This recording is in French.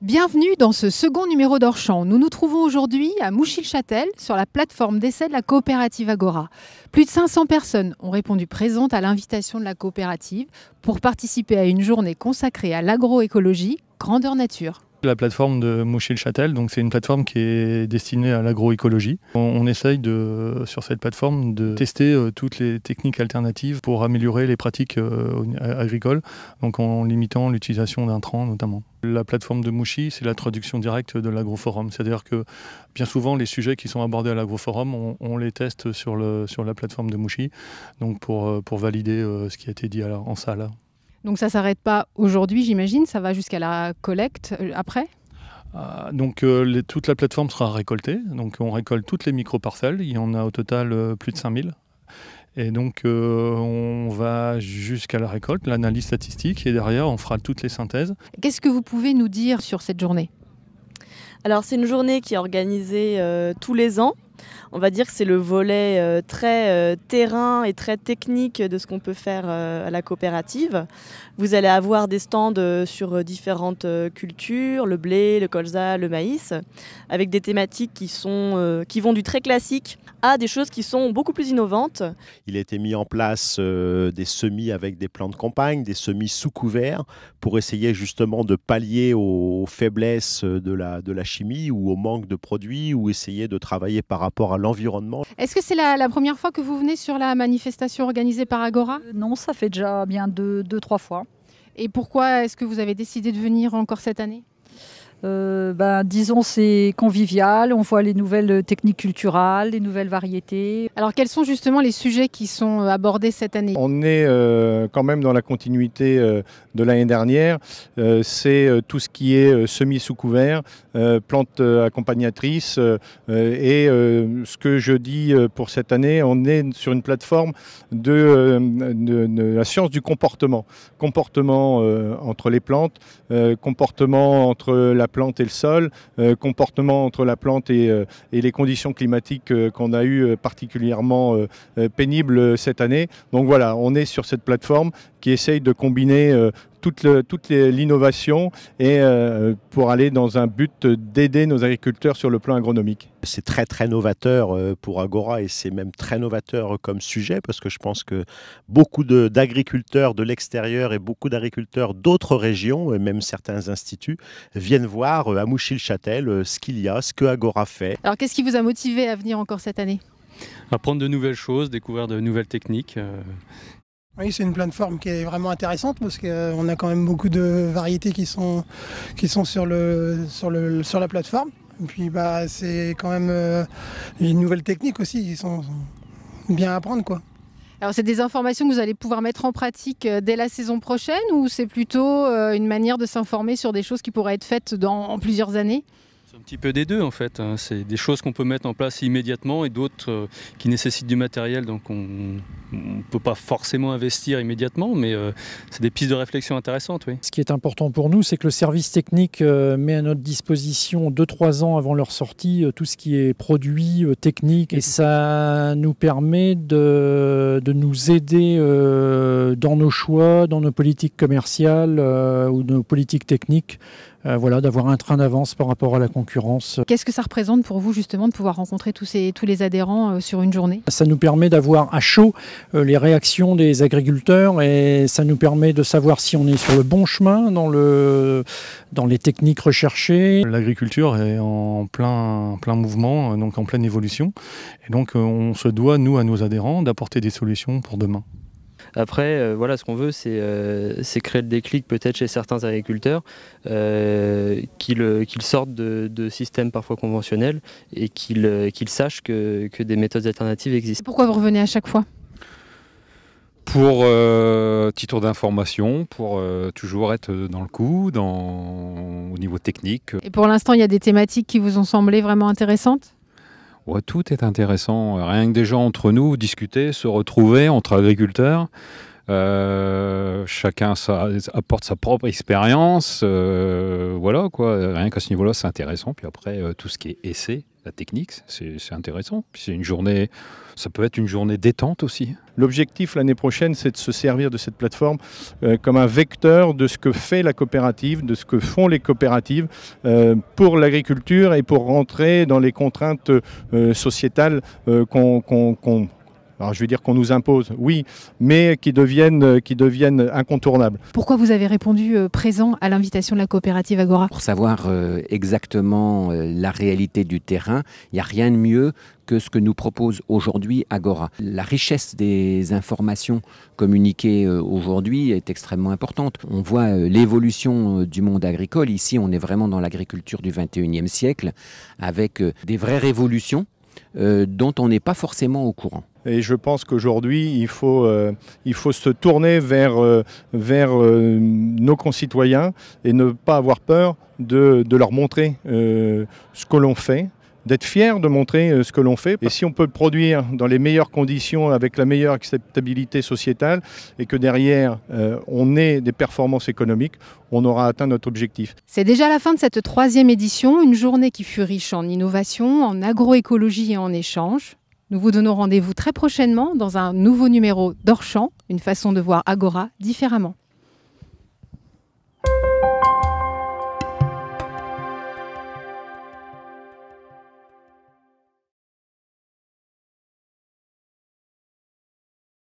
Bienvenue dans ce second numéro d'Orchamps. Nous nous trouvons aujourd'hui à Mouchy-le-Châtel sur la plateforme d'essai de la coopérative Agora. Plus de 500 personnes ont répondu présentes à l'invitation de la coopérative pour participer à une journée consacrée à l'agroécologie, grandeur nature. La plateforme de Mouchy-le-Châtel, donc c'est une plateforme qui est destinée à l'agroécologie. On essaye sur cette plateforme de tester toutes les techniques alternatives pour améliorer les pratiques agricoles, donc en limitant l'utilisation d'intrants notamment. La plateforme de Mouchy, c'est la traduction directe de l'agroforum, c'est-à-dire que bien souvent les sujets qui sont abordés à l'agroforum, on les teste sur la plateforme de Mouchy, donc pour valider ce qui a été dit en salle. Donc ça ne s'arrête pas aujourd'hui, j'imagine, ça va jusqu'à la collecte après ? Donc toute la plateforme sera récoltée, donc on récolte toutes les micro-parcelles, il y en a au total plus de 5000. Et donc on va jusqu'à la récolte, l'analyse statistique, et derrière on fera toutes les synthèses. Qu'est-ce que vous pouvez nous dire sur cette journée ? Alors c'est une journée qui est organisée tous les ans. On va dire que c'est le volet très terrain et très technique de ce qu'on peut faire à la coopérative. Vous allez avoir des stands sur différentes cultures, le blé, le colza, le maïs, avec des thématiques qui vont du très classique à des choses qui sont beaucoup plus innovantes. Il a été mis en place des semis avec des plants de campagne, des semis sous couvert, pour essayer justement de pallier aux faiblesses de la chimie ou au manque de produits, ou essayer de travailler par rapport à l'environnement. Est-ce que c'est la première fois que vous venez sur la manifestation organisée par Agora ? Non, ça fait déjà bien deux, trois fois. Et pourquoi est-ce que vous avez décidé de venir encore cette année ? Disons, c'est convivial, on voit les nouvelles techniques culturelles, les nouvelles variétés. Alors quels sont justement les sujets qui sont abordés cette année ? On est quand même dans la continuité de l'année dernière. C'est tout ce qui est semis sous couvert, plantes accompagnatrices. Et ce que je dis pour cette année, on est sur une plateforme de la science du comportement. Comportement entre les plantes, comportement entre la plante et le sol, comportement entre la plante et les conditions climatiques qu'on a eues particulièrement pénibles cette année. Donc voilà, on est sur cette plateforme qui essaye de combiner toute l'innovation et pour aller dans un but d'aider nos agriculteurs sur le plan agronomique. C'est très très novateur pour Agora, et c'est même très novateur comme sujet, parce que je pense que beaucoup d'agriculteurs de l'extérieur et beaucoup d'agriculteurs d'autres régions, et même certains instituts, viennent voir à Mouchy-le-Châtel ce qu'il y a, ce que Agora fait. Alors qu'est-ce qui vous a motivé à venir encore cette année ? Apprendre de nouvelles choses, découvrir de nouvelles techniques. Oui, c'est une plateforme qui est vraiment intéressante parce qu'on a quand même beaucoup de variétés qui sont sur la plateforme. Et puis c'est quand même une nouvelle technique aussi qui sont bien à apprendre, quoi. Alors c'est des informations que vous allez pouvoir mettre en pratique dès la saison prochaine, ou c'est plutôt une manière de s'informer sur des choses qui pourraient être faites en plusieurs années ? C'est un petit peu des deux en fait. C'est des choses qu'on peut mettre en place immédiatement et d'autres qui nécessitent du matériel, donc on ne peut pas forcément investir immédiatement, mais c'est des pistes de réflexion intéressantes. Oui. Ce qui est important pour nous, c'est que le service technique met à notre disposition 2-3 ans avant leur sortie tout ce qui est produit, technique, et ça nous permet de nous aider dans nos choix, dans nos politiques commerciales ou nos politiques techniques. D'avoir un train d'avance par rapport à la concurrence. Qu'est-ce que ça représente pour vous justement de pouvoir rencontrer tous les adhérents sur une journée ? Ça nous permet d'avoir à chaud les réactions des agriculteurs, et ça nous permet de savoir si on est sur le bon chemin dans les techniques recherchées. L'agriculture est en plein mouvement, donc en pleine évolution. Et donc on se doit, nous, à nos adhérents, d'apporter des solutions pour demain. Après, ce qu'on veut, c'est créer le déclic peut-être chez certains agriculteurs qu'ils sortent de systèmes parfois conventionnels et qu'ils sachent que des méthodes alternatives existent. Pourquoi vous revenez à chaque fois ? Pour titre d'information, pour toujours être dans le coup, au niveau technique. Et pour l'instant, il y a des thématiques qui vous ont semblé vraiment intéressantes ? Ouais, tout est intéressant. Rien que déjà entre nous, discuter, se retrouver entre agriculteurs, Chacun apporte sa propre expérience. Voilà, quoi. Rien qu'à ce niveau-là, c'est intéressant. Puis après, tout ce qui est essai, la technique, c'est intéressant. Puis c'est une journée, ça peut être une journée détente aussi. L'objectif l'année prochaine, c'est de se servir de cette plateforme comme un vecteur de ce que fait la coopérative, de ce que font les coopératives pour l'agriculture et pour rentrer dans les contraintes sociétales alors je vais dire qu'on nous impose, oui, mais qui deviennent incontournables. Pourquoi vous avez répondu présent à l'invitation de la coopérative Agora? Pour savoir exactement la réalité du terrain, il n'y a rien de mieux que ce que nous propose aujourd'hui Agora. La richesse des informations communiquées aujourd'hui est extrêmement importante. On voit l'évolution du monde agricole. Ici, on est vraiment dans l'agriculture du 21e siècle, avec des vraies révolutions dont on n'est pas forcément au courant. Et je pense qu'aujourd'hui, il faut se tourner vers nos concitoyens et ne pas avoir peur de leur montrer ce que l'on fait, d'être fier de montrer ce que l'on fait. Et si on peut le produire dans les meilleures conditions, avec la meilleure acceptabilité sociétale, et que derrière, on ait des performances économiques, on aura atteint notre objectif. C'est déjà la fin de cette 3e édition, une journée qui fut riche en innovation, en agroécologie et en échange. Nous vous donnons rendez-vous très prochainement dans un nouveau numéro d'Hors Champ, une façon de voir Agora différemment.